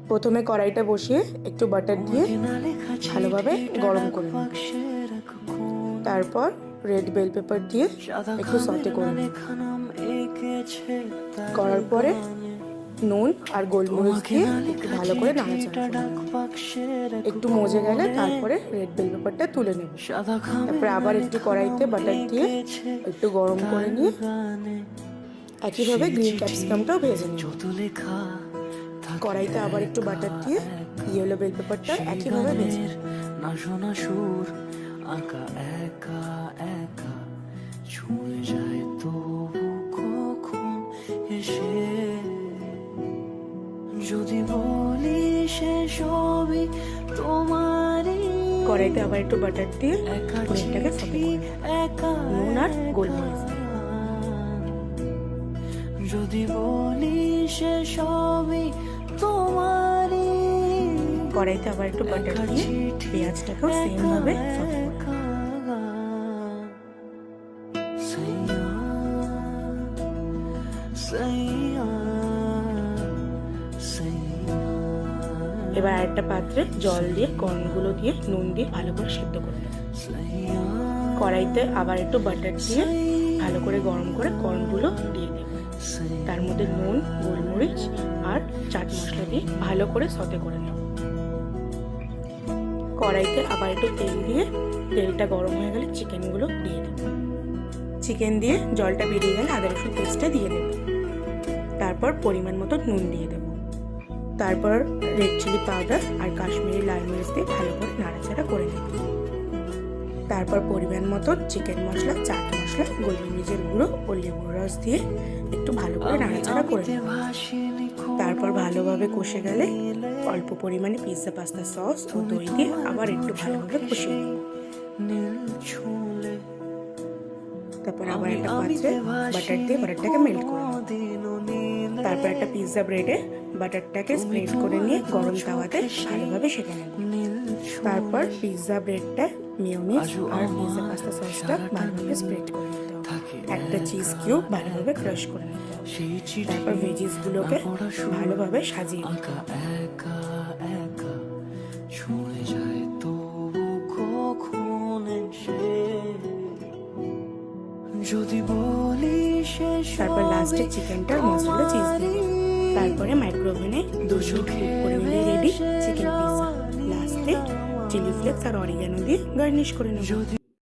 প্রথমে কড়াইটা বসিয়ে একটু বাটার দিয়ে ভালোভাবে গরম করে নেব। তারপর রেড বেল পেপার দিয়ে একটু সটে করে নেব। করার পরে নুন আর গোলমরিচ দিয়ে একটু ভালো করে নাড়াচাড়া করে নেব। একটু মজে গেলে তারপরে রেড বেল পেপারটা তুলে নেব। তারপরে আবার একটু কড়াইতে বাটার দিয়ে একটু গরম করে নিয়ে একইভাবে গ্রিন ক্যাপসিকামটাও ভেজে নেব। কড়াইতে আবার একটু বাটার দিয়ে ইয়েলো বেল পেপারটা একইভাবে ভেজে নেব। আঁকা একা একা ছুঁয়ে যায় তবু কখন এসে যদি বলি সে সবই তোমারই। কড়াইতে আবার একটু বাটার দিয়ে পনিরটাকে সটে করে নুন আর গোলমরিচ যদি বলি সে সবই তোমারই। কড়াইতে আবার একটু বাটার দিয়ে পেঁয়াজটাকেও সেম ভাবে সটে করে এবার আরেকটা পাত্রে জল দিয়ে কর্নগুলো দিয়ে নুন দিয়ে ভালো করে সিদ্ধ করে নেব। কড়াইতে আবার একটু বাটার দিয়ে ভালো করে গরম করে কর্নগুলো দিয়ে দেব। তার মধ্যে নুন, গোলমরিচ আর চাট মশলা দিয়ে ভালো করে সটে করে নেব। কড়াইতে আবার একটু তেল দিয়ে তেলটা গরম হয়ে গেলে চিকেনগুলো দিয়ে দেব। চিকেন দিয়ে জলটা বেরিয়ে গেলে আদা রসুন পেস্টটা দিয়ে দেব। তারপর পরিমাণ মতো নুন দিয়ে দেব। তারপর রেড চিলি পাউডার আর কাশ্মীরি লাল মরিচ দিয়ে ভালো করে নাড়াচাড়া করে নেব। তারপর পরিমাণ মতো চিকেন মশলা, চাট মশলা, গোলমরিচের গুঁড়ো ও লেবুর রস দিয়ে একটু ভালো করে নাড়াচাড়া করে নেব। তারপর ভালোভাবে কষে গেলে অল্প পরিমাণে পিৎজা পাস্তা সস ও দই দিয়ে আবার একটু ভালোভাবে কষিয়ে নেব। তারপর আবার একটা পাত্রে বাটার দিয়ে বাটারটাকে মেল্ট করে নেব। তারপর একটা পিৎজা ব্রেডে বাটারটাকে স্প্রেড করে নিয়ে গরম তাওয়াতে ভালোভাবে সেঁকে নেব। তারপর পিৎজা ব্রেডটা মেয়োনিজ আর পিৎজা পাস্তা সসটা ভালোভাবে স্প্রেড করে নিতে হবে। একটা চিজ কিউব ভালোভাবে ক্রাশ করে নিতে হবে। তারপর ভেজিসগুলোকে ভালোভাবে সাজিয়ে নিতে হবে। তারপর লাস্টে চিকেনটার মশলা চিজ দিয়ে তারপরে মাইক্রোওভেনে 2 মিনিট কুক করে নিলে রেডি চিকেন পিৎজা। লাস্টে চিলি ফ্লেক্স আর অরিগানো দিয়ে গার্নিশ করে নেব।